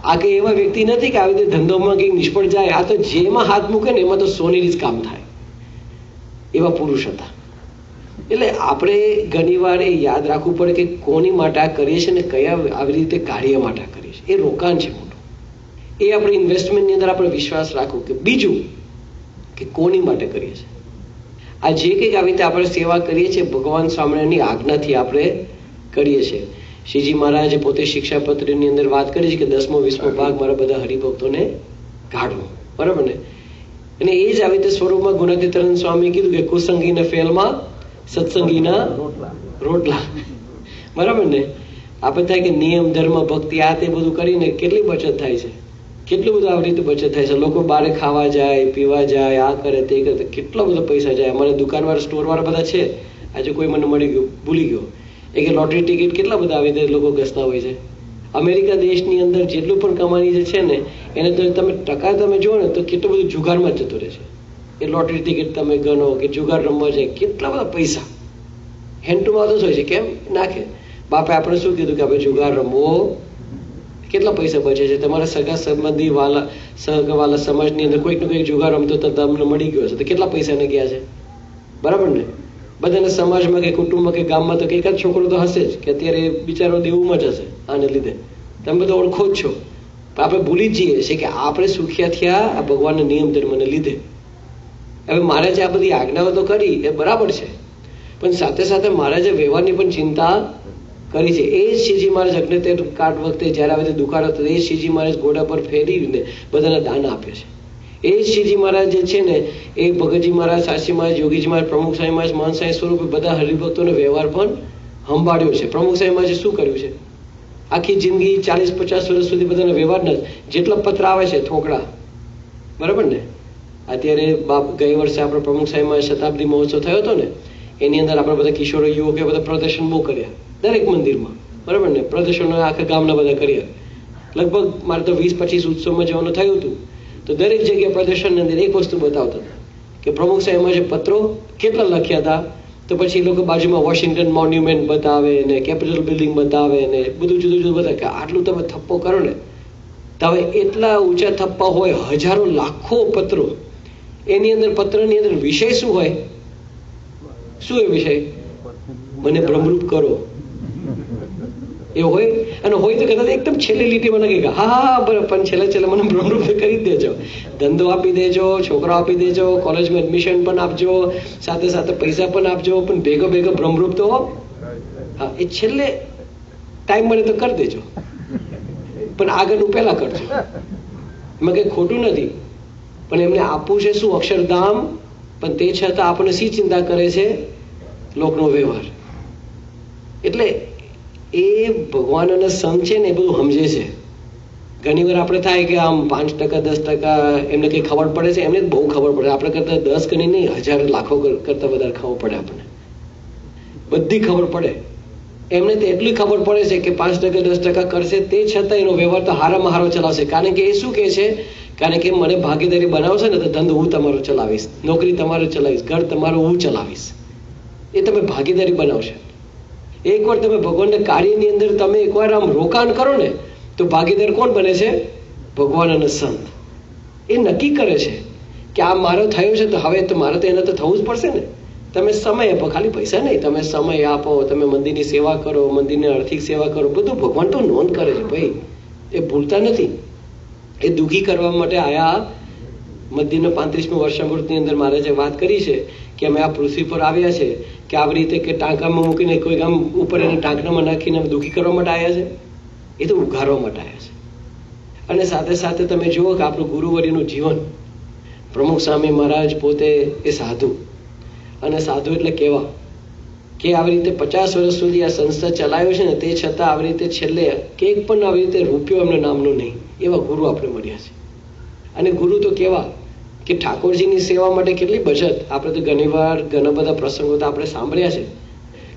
A: આ કંઈ એવા વ્યક્તિ નથી કે આવી રીતે ધંધોમાં કંઈક નિષ્ફળ જાય. આ તો જેમાં હાથ મૂકે ને એમાં તો સોનેરી જ કામ થાય એવા પુરુષ હતા. એટલે આપણે ઘણીવાર એ યાદ રાખવું પડે કે કોની માટે આ કરીએ છીએ ને કયા આવી રીતે કાર્ય માટે આ કરીએ છીએ. એ રોકાણ છે મોટું. એ આપણે ઇન્વેસ્ટમેન્ટની અંદર આપણે વિશ્વાસ રાખવો. કે બીજું કે કોની માટે કરીએ છીએ. આ જે કંઈક આવી રીતે આપણે સેવા કરીએ છીએ ભગવાન સ્વામિનારાયણની આજ્ઞાથી આપણે કરીએ છીએ. શ્રીજી મહારાજે પોતે શિક્ષાપત્રની અંદર વાત કરી છે કે 10મો 20મો ભાગ મારા બધા હરિભક્તોને કાઢવો, બરાબર ને. અને એ જ આવી રીતે સ્વરૂપમાં ગુણાતીતાનંદ સ્વામી કીધું કે કુસંગીના ફેલમાં સત્સંગીના રોટલા, બરાબર ને. આપણે થાય કે નિયમ ધર્મ ભક્તિ આ તે બધું કરીને કેટલી બચત થાય છે, કેટલું બધું આવી રીતે બચત થાય છે. લોકો બહાર ખાવા જાય, પીવા જાય, આ કરે તે કરે, કેટલો બધો પૈસા જાય. અમારે દુકાનવાળા સ્ટોરવાળા બધા છે, આજે કોઈ મને મળી ગયું, ભૂલી ગયો, એ કે લોટરી ટિકિટ કેટલા બધા આવી રીતે લોકો ઘસતા હોય છે. અમેરિકા દેશની અંદર જેટલું પણ કમાણી જે છે ને એને તો તમે ટકા તમે જુઓ ને તો કેટલું બધું જુગારમાં જતું રહે છે. એ લોટરી ટિકિટ તમે ગણો કે જુગાર રમવા જાય, કેટલા બધા પૈસા હેન્ડટુમાં તો હોય છે. કેમ નાખે બાપે આપણે શું કીધું કે આપણે જુગાર રમવો, કેટલા પૈસા બચે છે. તમારા સગા સંબંધી સગાવાલા સમાજની અંદર કોઈક ને કોઈક જુગાર રમતો તો તમને મળી ગયો છે તો કેટલા પૈસાને ગયા છે, બરાબર ને. બધાના સમાજમાં કે કુટુંબમાં કે ગામમાં તો એકાદ છોકરો તો હશે જ કે અત્યારે બિચારો દેવુંમાં જ હશે આને લીધે. તમે બધા ઓળખો જ છો. આપણે ભૂલી જ જઈએ છીએ કે આપણે સુખ્યા થયા આ ભગવાનના નિયમ ધર્મને લીધે. હવે મહારાજે આ બધી આજ્ઞાઓ તો કરી એ બરાબર છે, પણ સાથે સાથે મહારાજે વ્યવહારની પણ ચિંતા કરી છે. એ જ શ્રીજી મહારાજ અગ્નિતેર કાળ વખતે જયારે આવે દુકાળ હતો એ શ્રીજી મહારાજ ઘોડા પર ફેરીને બધાને દાન આપે છે. એ જ શ્રીજી મહારાજ જે છે ને એ ભગતજી મહારાજ, સાસી મહારાજ, યોગીજી મહારાજ, પ્રમુખ સ્વામી મહારાજ, મહંત સ્વામી સ્વરૂપે બધા હરિભક્તોનો વ્યવહાર પણ સંભાળ્યો છે. પ્રમુખ સ્વામી મહારાજે શું કર્યું છે, આખી જિંદગી 40-50 વર્ષ સુધી બધાના વ્યવહારના જેટલા પત્ર આવે છે થોકડા, બરાબર ને. અત્યારે ગઈ વર્ષે આપણે પ્રમુખ સ્વામી મહારાજ શતાબ્દી મહોત્સવ થયો હતો ને એની અંદર આપણે બધા કિશોરો યુવકો બધા પ્રદર્શન બહુ કર્યા દરેક મંદિરમાં, બરાબર ને. પ્રદર્શનો આખા ગામના બધા કર્યા. લગભગ મારે તો 20-25 ઉત્સવમાં જવાનું થયું હતું તો દરેક જગ્યાએ પ્રદર્શનની અંદર એક વસ્તુ બતાવતા હતા કે પ્રમુખ સાહેબમાં જે પત્રો કેટલા લખ્યા હતા. તો પછી એ લોકો બાજુમાં વોશિંગ્ટન મોન્યુમેન્ટ બતાવે ને કેપિટલ બિલ્ડિંગ બતાવે ને બધું જુદું જુદું બતાવે કે આટલું તમે થપ્પો કરો ને તો હવે એટલા ઊંચા થપ્પા હોય, હજારો લાખો પત્રો, એની અંદર પત્રની અંદર વિષય શું હોય, શું એ વિષય, મને ભ્રમરૂપ કરો એ હોય. અને હોય તો કદાચ એકદમ છેલ્લી લીટીમાં લખે કે હા હા બરાબર, પણ છેલ્લે મને ભ્રમરૂપ કરી જ દેજો, ધંધો આપી દેજો, છોકરો આપી દેજો, કોલેજમાં એડમિશન પણ આપજો, સાથે સાથે પૈસા પણ આપજો, પણ ભેગો ભ્રમરૂપ તો હા એ છેલ્લે ટાઈમ મળે તો કરી દેજો, પણ આગળનું પહેલા કરજો. એમાં કંઈ ખોટું નથી, પણ એમને આપવું છે શું, અક્ષરધામ. પણ તે છતાં આપણને શી ચિંતા કરે છે, લોકનો વ્યવહાર. એટલે એ ભગવાન અને સંત છે ને એ બધું સમજે છે. ઘણી વાર આપણે થાય કે આમ 5% 10% એમને કંઈ ખબર પડે છે, એમને બહુ ખબર પડે. આપણે કરતા 10 ગણી નહીં, 1000 લાખો કરતા વધારે ખબર પડે, આપણને બધી ખબર પડે. એમને તો એટલી ખબર પડે છે કે 5% 10% કરશે તે છતાં એનો વ્યવહાર તો હારામાં હારો ચલાવશે. કારણ કે એ શું કહે છે, કારણ કે મને ભાગીદારી બનાવશે ને તો ધંધો હું તમારો ચલાવીશ, નોકરી તમારો ચલાવીશ, ઘર તમારું હું ચલાવીશ. એ તમે ભાગીદારી બનાવશે. એકવાર તમે ભગવાનના કાર્યની અંદર તમે એકવાર આમ રોકાણ કરો ને તો ભાગીદાર કોણ બને છે, ભગવાન અને સંત. એ નક્કી કરે છે કે આ મારો થયો છે તો હવે તો મારે તો એને તો થવું જ પડશે ને. તમે સમય આપો, ખાલી પૈસા નહીં, તમે સમય આપો, તમે મંદિરની સેવા કરો, મંદિરની આર્થિક સેવા કરો, બધું ભગવાન તો નોંધ કરે છે ભાઈ, એ ભૂલતા નથી. એ દુઃખી કરવા માટે આયા. મધ્યનો 35મું વર્ષામૃતની અંદર મહારાજે વાત કરી છે કે અમે આ પૃથ્વી પર આવ્યા છે કે આવી રીતે કે ટાંકામાં મૂકીને કોઈ આમ ઉપર એને ટાંકણામાં નાખીને દુઃખી કરવા માટે આવ્યા છે? એ તો ઉઘારવા માટે આવ્યા છે. અને સાથે સાથે તમે જુઓ કે આપણું ગુરુવર્યનું જીવન, પ્રમુખ સ્વામી મહારાજ પોતે એ સાધુ, અને સાધુ એટલે કેવા કે આવી રીતે 50 વર્ષ સુધી આ સંસ્થા ચલાવ્યો છે ને, તે છતાં આવી રીતે છેલ્લે એક પણ આવી રીતે રૂપિયો એમના નામનો નહીં, એવા ગુરુ આપણે મળ્યા છે. અને ગુરુ તો કેવા કે ઠાકોરજીની સેવા માટે કેટલી બચત. આપણે તો ઘણીવાર ઘણા બધા પ્રસંગો તો આપણે સાંભળ્યા છે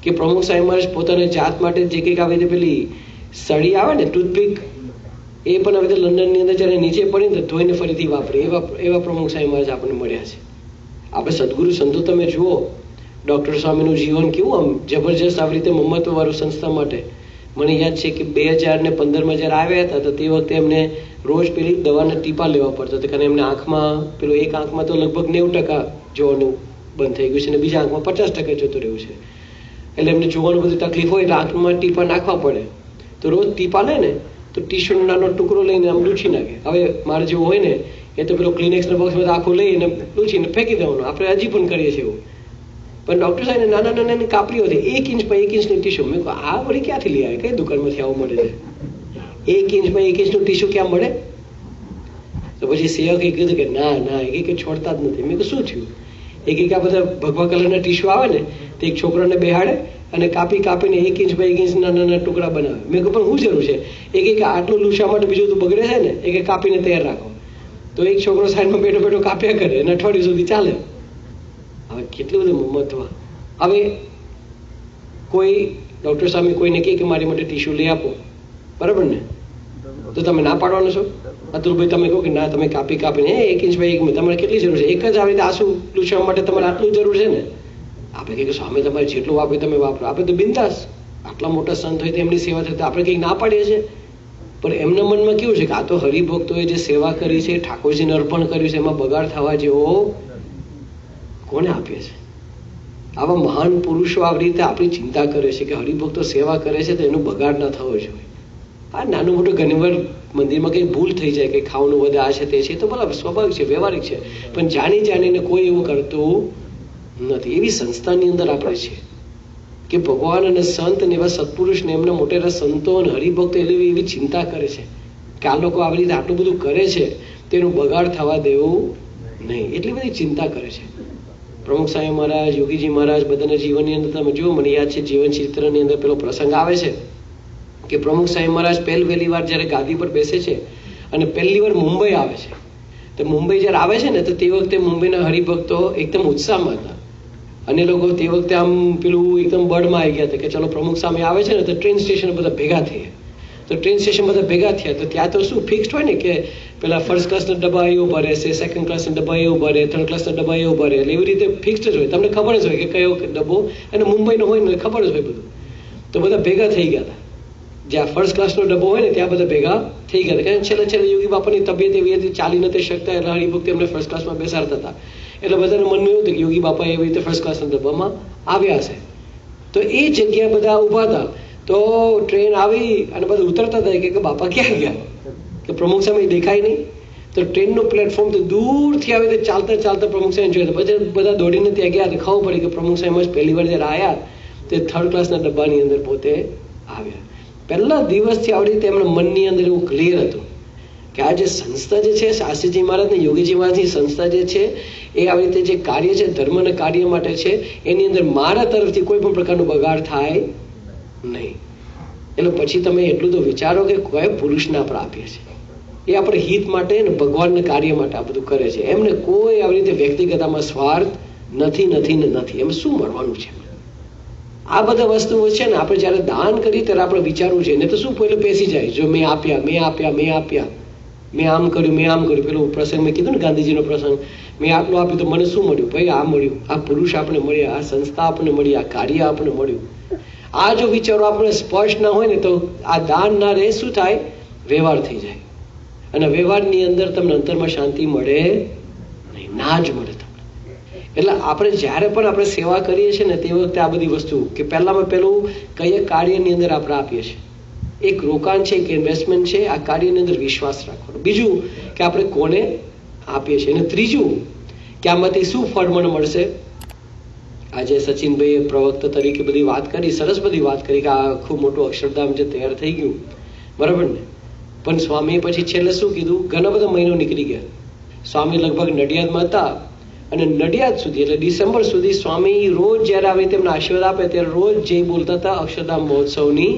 A: કે પ્રમુખ સાહેબ મહારાજ પોતાની જાત માટે જે કંઈક આવી રીતે પેલી સળી આવે ને, ટૂથપીક, એ પણ આવી રીતે લંડનની અંદર જ્યારે નીચે પડી ને ધોઈને ફરીથી વાપરે, એવા પ્રમુખ સાહેબ મહારાજ આપણને મળ્યા છે. આપણે સદગુરુ સંતો તમે જુઓ, ડૉક્ટર સ્વામીનું જીવન કેવું આમ જબરજસ્ત આવી રીતે મહત્વવાળું સંસ્થા માટે. મને યાદ છે કે 2015માં જ્યારે આવ્યા હતા તો તે વખતે એમને રોજ પેલી દવાના ટીપા લેવા પડતા હતા, કારણ એમને આંખમાં પેલું એક આંખમાં તો લગભગ 90% જોવાનું બંધ થઈ ગયું છે અને બીજા આંખમાં 50% જતું રહ્યું છે. એટલે એમને જોવાનું બધી તકલીફ હોય એટલે આંખમાં ટીપા નાખવા પડે. તો રોજ ટીપા લે ને તો ટીશ્યુનો નાનો ટુકડો લઈને આમ લૂછી નાખે. હવે મારે જેવું હોય ને એ તો પેલો ક્લિનેક્સના બોક્સમાં આખું લઈને લૂછીને ફેંકી દેવાનું. આપણે હજી પણ કરીએ છીએ એવું. પણ ડૉક્ટર સાહેબને નાના નાની કાપડીઓ હતી, 1 ઇંચ પર 1 ઇંચની ટીશ્યુ. મેં કહ્યું આ વળી ક્યાંથી લઈ આવે, કઈ દુકાનમાંથી આવું મળે છે? 1 ઇંચ પર 1 ઇંચનું ટીશ્યુ ક્યાં મળે? તો પછી સેવકે કીધું કે ના એ કે છોડતા જ નથી. મેં કહ્યું શું થયું? એ કે આ બધા ભગવા કલરના ટીશ્યુ આવે ને તો એક છોકરાને બેહાડે અને કાપીને 1 ઇંચ પર 1 ઇંચના નાના ટુકડા બનાવે. મેં કહ્યું પણ શું જરૂર છે? એ કે આટલું લૂછા માટે બીજું તો બગડે છે ને, એ કે કાપીને તૈયાર રાખો. તો એક છોકરો સાઈડમાં બેઠો કાપ્યા કરે અને અઠવાડિયું સુધી ચાલે. હવે કેટલું બધું મહત્વ. હવે કોઈ ડૉક્ટર સામે કોઈને કહે કે મારી માટે ટીશ્યુ લઈ આપો, બરાબર ને, તો તમે ના પાડવાનો છો? અતુલભાઈ તમે કહો કે ના, તમે કાપીને 1 ઇંચ બાય 1 તમારે કેટલી જરૂર છે? એક જ આવી રીતે આંસુ લૂછવા માટે તમારે આટલું જરૂર છે ને? આપણે કહીએ કે સ્વામી તમારે જેટલું વાપરે તમે વાપરો. આપણે તો બિંદાસ, આટલા મોટા સંત હોય તો એમની સેવા થતી આપણે કંઈક ના પાડીએ છીએ. પણ એમના મનમાં કેવું છે કે આ તો હરિભક્તોએ જે સેવા કરી છે, ઠાકોરજીને અર્પણ કર્યું છે, એમાં બગાડ થવા જેવો કોને આપીએ છે? આવા મહાન પુરુષો આવી રીતે આપણી ચિંતા કરે છે કે હરિભક્તો સેવા કરે છે તો એનો બગાડ ના થવો જોઈએ. આ નાનું મોટું ઘણીવાર મંદિરમાં કંઈ ભૂલ થઈ જાય, કંઈ ખાવાનું વધે, આ છે તે છે, તો બરાબર સ્વાભાવિક છે, વ્યવહારિક છે. પણ જાણીને કોઈ એવું કરતું નથી. એવી સંસ્થાની અંદર આપણે છીએ કે ભગવાન અને સંત ને એવા સત્પુરુષને એમના મોટેરા સંતો અને હરિભક્તો એવી ચિંતા કરે છે કે આ લોકો આવી રીતે આટલું બધું કરે છે તેનું બગાડ થવા દેવું નહીં. એટલી બધી ચિંતા કરે છે. પ્રમુખ સાહેબ મહારાજ, યોગીજી મહારાજ બધાના જીવનની અંદર તમે જુઓ, મને યાદ છે જીવન ચિત્રની અંદર પેલો પ્રસંગ આવે છે કે પ્રમુખ સાહેબ મહારાજ પહેલી વાર જ્યારે ગાદી પર બેસે છે અને પહેલી વાર મુંબઈ આવે છે, તો મુંબઈ જ્યારે આવે છે ને તો તે વખતે મુંબઈના હરિભક્તો એકદમ ઉત્સાહમાં હતા અને લોકો તે વખતે આમ પેલું એકદમ બળમાં આવી ગયા હતા કે ચલો પ્રમુખ સામે આવે છે ને તો ટ્રેન સ્ટેશન બધા ભેગા થયા. તો ટ્રેન સ્ટેશન બધા ભેગા થયા તો ત્યાં તો શું ફિક્સ્ડ હોય ને કે પેલા ફર્સ્ટ ક્લાસના ડબ્બા એવું ભરે છે, સેકન્ડ ક્લાસના ડબ્બા એવું ભરે, થર્ડ ક્લાસના ડબ્બા એવું ભરે, એટલે એવી રીતે ફિક્સ્ડ જ હોય. તમને ખબર જ હોય કે કયો ડબ્બો અને મુંબઈનો હોય ને ખબર જ હોય બધું. તો બધા ભેગા થઈ ગયા હતા. જ્યાં ફર્સ્ટ ક્લાસનો ડબ્બો હોય ને ત્યાં બધા ભેગા થઈ ગયા હતા. કારણ છેલ્લે યોગી બાપાની તબિયત એવી હતી, ચાલી નથી શકતા, એટલે હરિભક્તિ એમને ફર્સ્ટ ક્લાસમાં બેસાડતા હતા. એટલે બધાને મનમાં એવું હતું કે યોગી બાપા એવી રીતે ફર્સ્ટ ક્લાસના ડબ્બામાં આવ્યા છે. તો એ જગ્યા બધા ઊભા હતા. તો ટ્રેન આવી અને બધા ઉતરતા હતા કે બાપા ક્યાં ગયા, કે પ્રમુખ સામે દેખાય નહીં. તો ટ્રેનનું પ્લેટફોર્મ તો દૂરથી આવી રીતે ચાલતા પ્રમુખ સાહેબ જોયા. પછી બધા દોડીને ત્યાં ગયા તો ખબર પડી કે પ્રમુખ સાહેબ જ પહેલી વાર જ્યારે આવ્યા તે થર્ડ ક્લાસના ડબ્બાની અંદર પોતે આવ્યા. પહેલા દિવસથી આવી રીતે એમના મનની અંદર એવું ક્લિયર હતું કે આ જે સંસ્થા જે છે, શાસ્ત્રીજી મહારાજ ને યોગીજી મહારાજની સંસ્થા જે છે એ આવી રીતે જે કાર્ય છે ધર્મના કાર્ય માટે છે, એની અંદર મારા તરફથી કોઈ પણ પ્રકારનો બગાડ થાય નહીં. એટલે પછી તમે એટલું તો વિચારો કે કયા પુરુષને આપણે આપીએ છીએ, એ આપણે હિત માટે ને ભગવાનના કાર્ય માટે આ બધું કરે છે. એમને કોઈ આવી રીતે વ્યક્તિગત આમાં સ્વાર્થ નથી. એમ શું મળવાનું છે? આ બધા વસ્તુઓ છે ને આપણે જયારે દાન કરીએ ત્યારે આપણે વિચારવું છે. ને તો શું પહેલું બેસી જાય, જો મેં આપ્યા, મેં આમ કર્યું, પેલું પ્રસંગ મેં કીધું ને ગાંધીજીનો પ્રસંગ, મેં આટલું આપ્યું તો મને શું મળ્યું? ભાઈ આ મળ્યું, આ પુરુષ આપણે મળ્યા, આ સંસ્થા આપણે મળી, આ કાર્ય આપણે મળ્યું. આ જો વિચારો આપણે સ્પષ્ટ ના હોય ને તો આ દાન ના રહે, શું થાય? વ્યવહાર થઈ જાય. અને વ્યવહારની અંદર તમને અંતરમાં શાંતિ મળે નહીં, ના જ મળે તમને. એટલે આપણે જ્યારે પણ આપણે સેવા કરીએ છીએ ને તે વખતે આ બધી વસ્તુ કે પહેલામાં પહેલું કયા કાર્યની અંદર આપણે આપીએ છીએ. એક રોકાણ છે, એક ઇન્વેસ્ટમેન્ટ છે. આ કાર્યની અંદર વિશ્વાસ રાખવાનો. બીજું કે આપણે કોને આપીએ છીએ, અને ત્રીજું કે આમાંથી શું ફળ મને મળશે. આજે સચિનભાઈએ પ્રવક્તા તરીકે બધી વાત કરી, સરસ બધી વાત કરી કે આ આખું મોટું અક્ષરધામ જે તૈયાર થઈ ગયું, બરાબર ને. પણ સ્વામીએ પછી છેલ્લે શું કીધું, ઘણા બધા મહિનો નીકળી ગયા. સ્વામી લગભગ નડિયાદમાં હતા, અને નડિયાદ સુધી એટલે ડિસેમ્બર સુધી સ્વામી રોજ જયારે આવે તેમને આશીર્વાદ આપે ત્યારે રોજ જય બોલતા હતા અક્ષરધામ મહોત્સવની.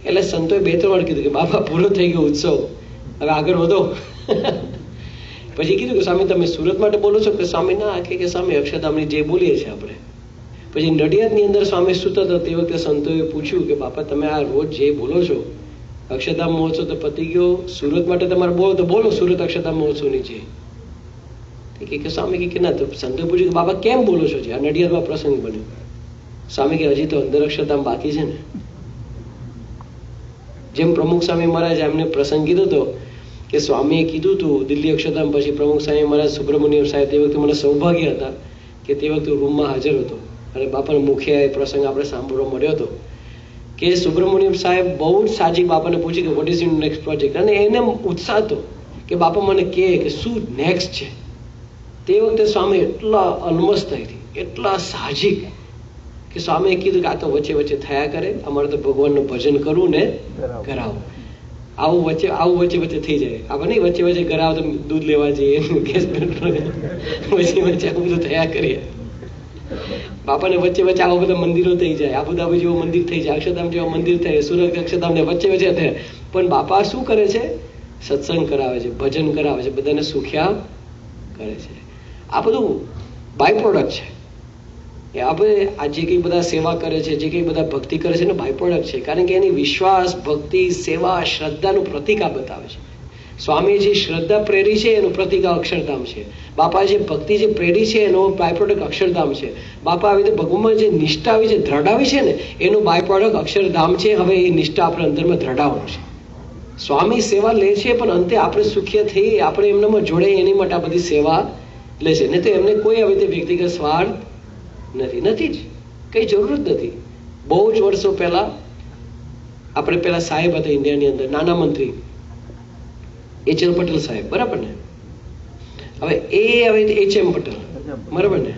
A: એટલે સંતોએ 2-3 વાર કીધું કે બાપા પૂરો થઈ ગયો ઉત્સવ, હવે આગળ વધો. પછી કીધું કે સ્વામી તમે સુરત માટે બોલો છો? કે સ્વામી ના, કે સ્વામી અક્ષરધામની જે બોલીએ છીએ આપણે. પછી નડિયાદની અંદર સ્વામી સુતા હતા તે વખતે સંતોએ પૂછ્યું કે બાપા તમે આ રોજ જે બોલો છો અક્ષરધામ મહોત્સવ તો પતી ગયો, સુરત માટે તમારે બોલો તો બોલો સુરત અક્ષરધામ મહોત્સવની છે. કે સ્વામી કે ના. તો સંતોએ પૂછ્યું કે બાપા કેમ બોલો છો? આ નડિયાદમાં પ્રસંગ બન્યો. સ્વામી કે હજી તો અંદર અક્ષરધામ બાકી છે ને. જેમ પ્રમુખ સ્વામી મહારાજ એમને પ્રસંગ કીધો હતો કે સ્વામીએ કીધું હતું દિલ્હી અક્ષરધામ પછી પ્રમુખ સ્વામી મહારાજ સુબ્રમણ્યમ સાહેબ તે વખતે મને સૌભાગ્ય હતા કે તે વખતે રૂમમાં હાજર હતો અને બાપાનો મુખ્ય એ પ્રસંગ આપણે સાંભળવા મળ્યો હતો કે સુબ્રમણ્યમ સાહેબ બહુ જ સાજી બાપાને પૂછ્યું કે what is your next project, અને એને ઉત્સાહ હતો કે બાપા મને કહે કે શું નેક્સ્ટ છે. તે વખતે સ્વામી એટલા અલમસ્તથી, એટલા સાહજિક કે સ્વામીએ કીધું કે આ તો વચ્ચે વચ્ચે થયા કરે, અમારે તો ભગવાનનું ભજન કરવું ને કરાવો. આવું વચ્ચે વચ્ચે થઈ જાય. આપણે નહીં વચ્ચે વચ્ચે કરાવો તો દૂધ લેવા જઈએ, ગેસ વચ્ચે વચ્ચે આવું બધું થયા કરીએ. બાપાને વચ્ચે વચ્ચે આવા બધા મંદિરો થઈ જાય, આબુધાબી જેવું મંદિર થઈ જાય, અક્ષરધામ જેવા મંદિર થાય, સુરત અક્ષરધામ ને વચ્ચે વચ્ચે થાય. પણ બાપા શું કરે છે? સત્સંગ કરાવે છે, ભજન કરાવે છે, બધાને સુખ્યા કરે છે. આ બધું બાય પ્રોડક્ટ છે. એ આપણે આ જે કંઈ બધા સેવા કરે છે, જે કંઈ બધા ભક્તિ કરે છે એનો બાય પ્રોડક્ટ છે. કારણ કે એની વિશ્વાસ, ભક્તિ, સેવા, શ્રદ્ધાનું પ્રતિક આ બતાવે છે. સ્વામી જે શ્રદ્ધા પ્રેરી છે એનું પ્રતિક અક્ષરધામ છે. બાપા જે ભક્તિ જે પ્રેરી છે એનો બાય પ્રોડક્ટ અક્ષરધામ છે. બાપા આવી રીતે ભગવાનમાં જે નિષ્ઠા આવી છે, દ્રઢાવી છે ને એનું બાય પ્રોડક્ટ અક્ષરધામ છે. હવે એ નિષ્ઠા આપણે અંદરમાં દ્રઢાવવાનું છે. સ્વામી સેવા લે છે પણ અંતે આપણે સુખી થઈ, આપણે એમનામાં જોડે એની માટે આ બધી સેવા લે છે. નહીં તો એમને કોઈ આવી રીતે વ્યક્તિગત સ્વાર્થ નથી જ, કઈ જરૂર જ નથી. બહુ જ વર્ષો પહેલા આપણે પેલા સાહેબ હતા ઇન્ડિયાની અંદર, નાના મંત્રી એચ.એલ. પટેલ સાહેબ, બરાબર ને. હવે એચ.એમ. પટેલ, બરાબર ને.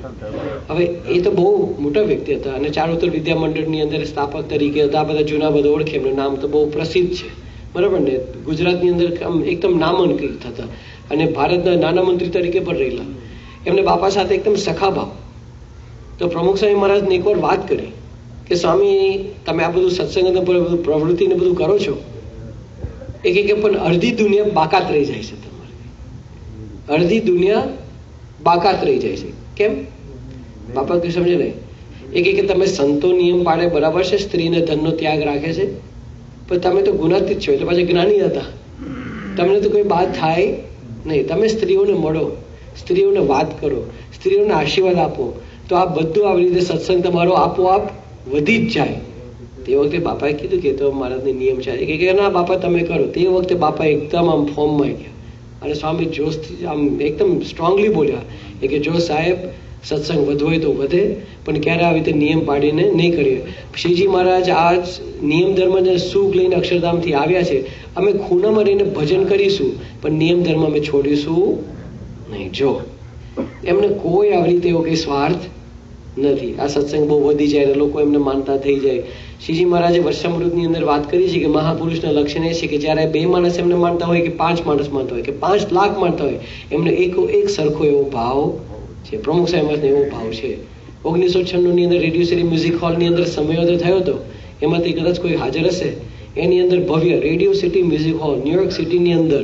A: હવે એ તો બહુ મોટા વ્યક્તિ હતા અને ચારુતર વિદ્યા મંડળની અંદર સ્થાપક તરીકે હતા. આ બધા જૂના બધા ઓળખે, એમનું નામ તો બહુ પ્રસિદ્ધ છે, બરાબર ને. ગુજરાતની અંદર એકદમ નામાંકિત હતા અને ભારતના નાના મંત્રી તરીકે પણ રહેલા. એમને બાપા સાથે એકદમ સખાભાવ. તો પ્રમુખ સ્વામી મહારાજને એકવાર વાત કરી કે સ્વામી તમે આ બધું સત્સંગ બધું પ્રવૃત્તિને બધું કરો છો, એ કે પણ અડધી દુનિયા બાકાત રહી જાય છે તમારી, અડધી દુનિયા બાકાત રહી જાય છે. કેમ? બાપા કે સમજે ને. એ કે તમે સંતો નિયમ પાડે બરાબર છે, સ્ત્રીને ધનનો ત્યાગ રાખે છે, પણ તમે તો ગુનાતીત છો, એટલે પાછા જ્ઞાની હતા. તમને તો કોઈ બાત થાય નહીં. તમે સ્ત્રીઓને મળો, સ્ત્રીઓને વાત કરો, સ્ત્રીઓને આશીર્વાદ આપો, તો આ બધું આવી રીતે સત્સંગ તમારો આપોઆપ વધી જ જાય. તે વખતે બાપાએ કીધું કે તો મહારાજનો નિયમ છે કે ના બાપા તમે કરો. તે વખતે બાપા એકદમ આમ ફોર્મમાં ગયા અને સ્વામી જોશથી આમ એકદમ સ્ટ્રોંગલી બોલ્યા કે જો સાહેબ સત્સંગ વધવો હોય તો વધે, પણ ક્યારે આવી રીતે નિયમ પાડીને નહીં કરીએ. શ્રીજી મહારાજ આ નિયમ ધર્મને સુખ લઈને અક્ષરધામથી આવ્યા છે. અમે ખૂણામાં રહીને ભજન કરીશું પણ નિયમ ધર્મ અમે છોડીશું નહીં. જો એમને કોઈ આવી રીતે એવો કંઈ સ્વાર્થ નથી. આ સત્સંગ બહુ વધી જાય અને લોકો એમને માનતા થઈ જાય. શ્રીજી મહારાજે વર્ષામૃતની અંદર વાત કરી છે કે મહાપુરુષના લક્ષણ એ છે કે જ્યારે 2 માણસ એમને માનતા હોય કે 5 માણસ માનતા હોય કે 5 લાખ માનતા હોય, એમને એક સરખો એવો ભાવ છે. પ્રમુખ સાહેબનો એવો ભાવ છે. 1996 ની અંદર રેડિયો સિટી મ્યુઝિક હોલની અંદર સમયોદય થયો હતો. એમાંથી કદાચ કોઈ હાજર હશે. એની અંદર ભવ્ય Radio City Music Hall New York સિટીની અંદર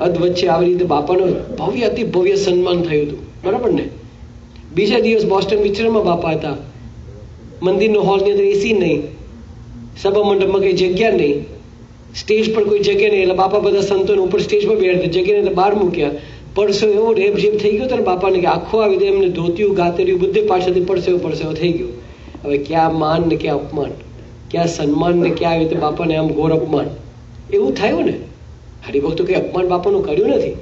A: અધવચ્ચે આવી રીતે બાપાનું ભવ્ય અતિ ભવ્ય સન્માન થયું હતું, બરાબર ને. બીજા દિવસ બોસ્ટન વિચરણમાં બાપા હતા. મંદિરનો હોલની અંદર એસી નહીં, સભા મંડપમાં કઈ જગ્યા નહીં, સ્ટેજ પર કોઈ જગ્યા નહીં, એટલે બાપા બધા સંતોને ઉપર સ્ટેજ પર બેઠા, જગ્યાને એટલે બહાર મૂક્યા. પડસો એવો રેપ જેપ થઈ ગયો હતો ને બાપાને કે આખો આવી રીતે એમને ધોતિયું ગાતર્યું બધે પાછળથી પડસેવો થઈ ગયો. હવે ક્યાં માન ને ક્યાં અપમાન, ક્યાં સન્માન ને ક્યાં આવી રીતે બાપાને આમ ઘોર અપમાન, એવું થયું ને. હરિભક્તો કઈ અપમાન બાપાનું કર્યું નથી,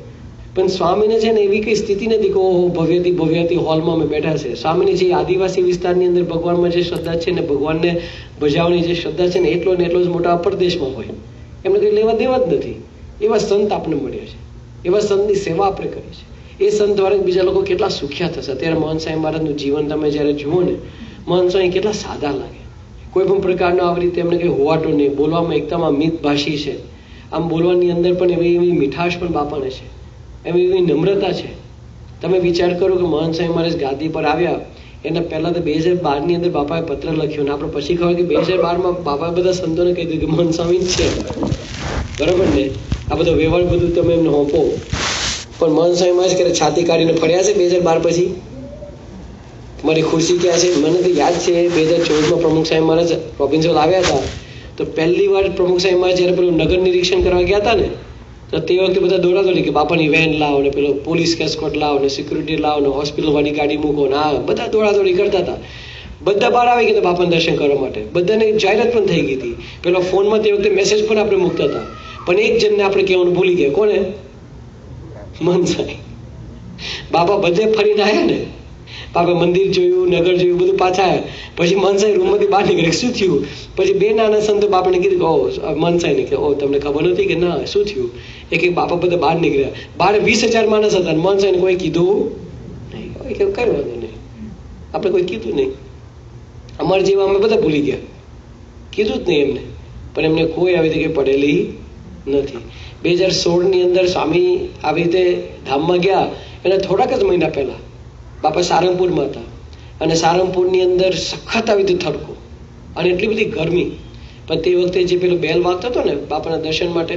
A: પણ સ્વામીને છે ને એવી કઈ સ્થિતિ નથી કે ઓહો ભવ્યથી હોલમાં અમે બેઠા છે. સ્વામીની જે આદિવાસી વિસ્તારની અંદર ભગવાનમાં જે શ્રદ્ધા છે ને ભગવાનને ભજાવવાની જે શ્રદ્ધા છે ને એટલો ને એટલો જ મોટા અપરદેશમાં હોય, એમને કંઈ લેવા દેવા જ નથી. એવા સંત આપણે મળ્યા છે, એવા સંતની સેવા આપણે કરી છે. એ સંત દ્વારા બીજા લોકો કેટલા સુખ્યા થશે. અત્યારે મહંત સ્વામી મહારાજનું જીવન તમે જ્યારે જુઓ ને, મહંત સ્વામી કેટલા સાદા લાગે. કોઈ પણ પ્રકારનો આવી રીતે એમને કંઈ હોવાટો નહીં, બોલવામાં એકદમ આ મિતભાષી છે. આમ બોલવાની અંદર પણ એવી મીઠાશ પણ બાપાને છે, એવી નમ્રતા છે. તમે વિચાર કરો કે મહંત સ્વામી મહારાજ ગાદી પર આવ્યા એના પહેલા તો 2012ની અંદર બાપાએ પત્ર લખ્યો, ને આપણે પછી ખબર કે 2012માં બાપાએ બધા સંતોને કહી દીધું કે મહંત સ્વામી જ છે, બરાબર ને. આ બધો વ્યવહાર બધું તમે એમને હોંપો. પણ મહંત સ્વામી મહારાજ ક્યારે છાતી કાઢીને ફર્યા છે 2012 પછી? તમારી ખુરશી ક્યાં છે? મને તો યાદ છે 2014માં પ્રમુખ સ્વામી મહારાજ રોબિન્સન આવ્યા હતા, તો પહેલી વાર પ્રમુખ સ્વામી મહારાજ જયારે પેલું નગર નિરીક્ષણ કરવા ગયા હતા ને, તો તે વખતે બધા દોડાદોડી કે બાપાની વેન લાવો ને પેલો પોલીસ એસ્કોર્ટ લાવો ને સિક્યુરિટી લાવો ને હોસ્પિટલ વાળી ગાડી મૂકો ને આ બધા દોડાદોડી કરતા હતા. બધા બહાર આવી ગયા બાપાના દર્શન કરવા માટે. બધાને જાહેરાત પણ થઈ ગઈ હતી. પેલો ફોનમાં તે વખતે મેસેજ પણ આપણે મૂકતા હતા. પણ એક જણને આપણે કહેવાનું ભૂલી ગયા. કોને? મહંત સ્વામી. બાપા બધે ફરીને આવ્યા ને, બાપા મંદિર જોયું, નગર જોયું, બધું પાછા આવ્યા. પછી મહંત સ્વામી રૂમમાંથી બહાર નીકળે, શું થયું? પછી બે નાના સંતો બાપાને કીધું કે ઓ મહંત સ્વામીને કે ઓ તમને ખબર નથી કે ના શું થયું? એક બાપા બધા બહાર નીકળ્યા. બહાર 20,000 માણસ હતા. મહંત સ્વામીને કોઈ કીધું નહીં. કઈ વાંધો નહીં, આપણે કોઈ કીધું નહીં. અમારે જેવા અમે બધા ભૂલી ગયા, કીધું જ નહીં એમને. પણ એમને કોઈ આવી રીતે પડેલી નથી. 2016ની અંદર સ્વામી આવી રીતે ધામમાં ગયા એના થોડાક જ મહિના પહેલા બાપા સારંગપુરમાં હતા, અને સારંગપુરની અંદર સખત આવી રીતે તડકો અને એટલી બધી ગરમી. પણ તે વખતે જે પેલો બેલ વાગતો હતો ને બાપાના દર્શન માટે,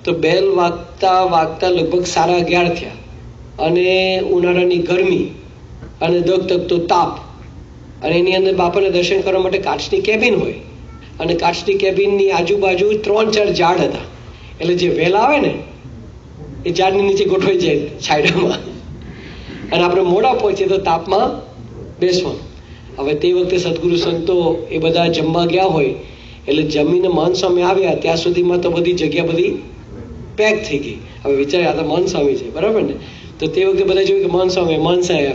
A: તો બેલ વાગતા લગભગ 11:30 થયા, અને ઉનાળાની ગરમી અને ધગધગતો તાપ, અને એની અંદર બાપાના દર્શન કરવા માટે કાચની કેબિન હોય, અને કાચની કેબિનની આજુબાજુ 3-4 ઝાડ હતા. એટલે જે વહેલા આવે ને એ ઝાડની નીચે ગોઠવાઈ જાય છાયડામાં, અને આપણે મોડા પહોંચીએ તો તાપમાં બેસવાનું. હવે તે વખતે સદગુરુ સંતો એ બધા જમવા ગયા હોય, એટલે જમીને મહંત સ્વામી આવ્યા ત્યાં સુધીમાં તો બધી જગ્યા બધી પેક થઈ ગઈ. હવે વિચાર, આ તો મહંત સ્વામી છે, બરાબર ને. તો તે વખતે બધા જોયું કે મહંત સ્વામી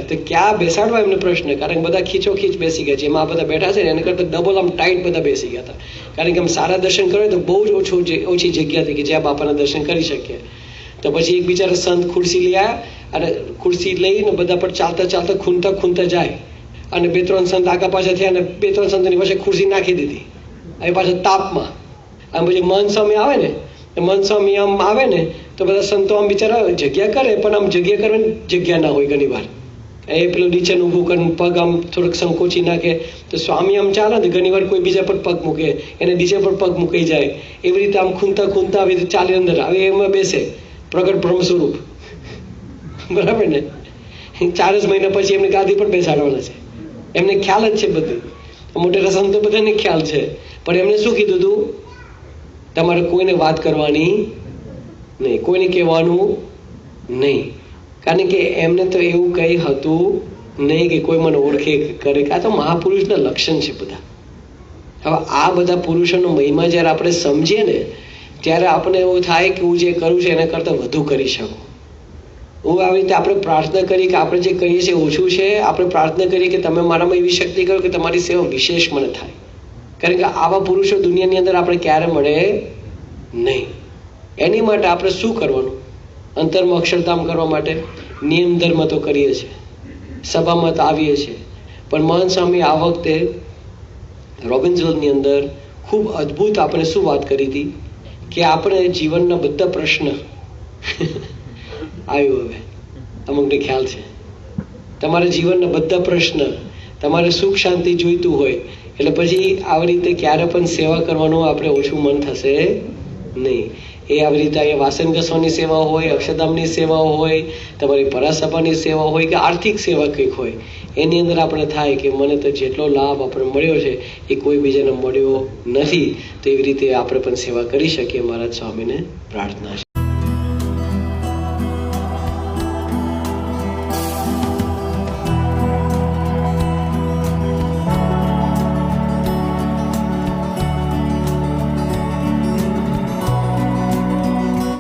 A: તો ક્યાં બેસાડવા એમને પ્રશ્ન, કારણ કે બધા ખીચોખીચ બેસી ગયા છે. એમાં આ બધા બેઠા છે ને એને કરતા ડબલ આમ ટાઈટ બધા બેસી ગયા હતા, કારણ કે આમ સારા દર્શન કરે તો બહુ જ ઓછી જગ્યા હતી કે જ્યાં બાપાના દર્શન કરી શકીએ. તો પછી એક બિચારા સંત ખુરશી લઈ આવ્યા, અને ખુરશી લઈને બધા પર ચાલતા ખૂંદતા જાય, અને 2-3 સંત આગા પાછા થયા, અને 2-3 સંતોની પાસે ખુરશી નાખી દીધી એ પાછા તાપમાં. આમ પછી મહંત સ્વામી આવે ને, મહંત સ્વામી આમ આવે ને તો બધા સંતો આમ બિચારા જગ્યા કરે, પણ આમ જગ્યા કરવાની જગ્યા ના હોય. ઘણી વાર એ પેલું નીચે ઊભું કરીને પગ આમ થોડુંક સંકોચી નાખે, તો સ્વામી આમ ચાલે ને ઘણી વાર કોઈ બીજા પર પગ મૂકે, એને નીચે પર પગ મૂકાઈ જાય. એવી રીતે આમ ખૂંદતા આવી રીતે ચાલી અંદર આવે, એમાં બેસે પ્રગટ બ્રહ્મ સ્વરૂપ, બરાબર ને. 4 જ મહિના પછી એમને ગાદી પર બેસાડવાના છે. એમને ખ્યાલ જ છે બધું. મોટેરા સંતો બધાને ખ્યાલ છે, પણ એમને શું કીધું હતું? તમારે કોઈને વાત કરવાની નહીં, કોઈને કહેવાનું નહીં, કારણ કે એમને તો એવું કંઈ હતું નહીં કે કોઈ મને ઓળખે કરે. આ તો મહાપુરુષના લક્ષણ છે બધા. હવે આ બધા પુરુષોનો મહિમા જ્યારે આપણે સમજીએ ને, ત્યારે આપણે એવું થાય કે હું જે કરું છું એના કરતાં વધુ કરી શકું. હું આવી રીતે આપણે પ્રાર્થના કરી કે આપણે જે કરીએ છીએ ઓછું છે. આપણે પ્રાર્થના કરીએ કે તમે મારામાં એવી શક્તિ કરો કે તમારી સેવા વિશેષ મને થાય, કારણ કે આવા પુરુષો દુનિયાની અંદર આપણે ક્યારે મળે નહીં. એની માટે આપણે શું કરવાનું? અંતરમાં અક્ષરધામ કરવા માટે નિયમ ધર્મ તો કરીએ છીએ, સભામાં તો આવીએ છીએ, પણ મહંત સ્વામી આ વખતે રોબિન્સની અંદર ખૂબ અદ્ભુત આપણે શું વાત કરી હતી કે આપણે જીવનના બધા પ્રશ્ન આવ્યું. હવે અમુકને ખ્યાલ છે, તમારા જીવનના બધા પ્રશ્ન, તમારે સુખ શાંતિ જોઈતું હોય, એટલે પછી આવી રીતે ક્યારે પણ સેવા કરવાનું આપણે ઓછું મન થશે નહીં. એ આવી રીતે અહીંયા વાસણ ઘસવાની સેવા હોય, અક્ષરધામની સેવા હોય, તમારી પરાસભાની સેવા હોય કે આર્થિક સેવા કંઈક હોય, એની અંદર આપણે થાય કે મને તો જેટલો લાભ આપણે મળ્યો છે એ કોઈ બીજાને મળ્યો નથી. તો એવી રીતે આપણે પણ સેવા કરી શકીએ. મહારાજ સ્વામીને પ્રાર્થના છે.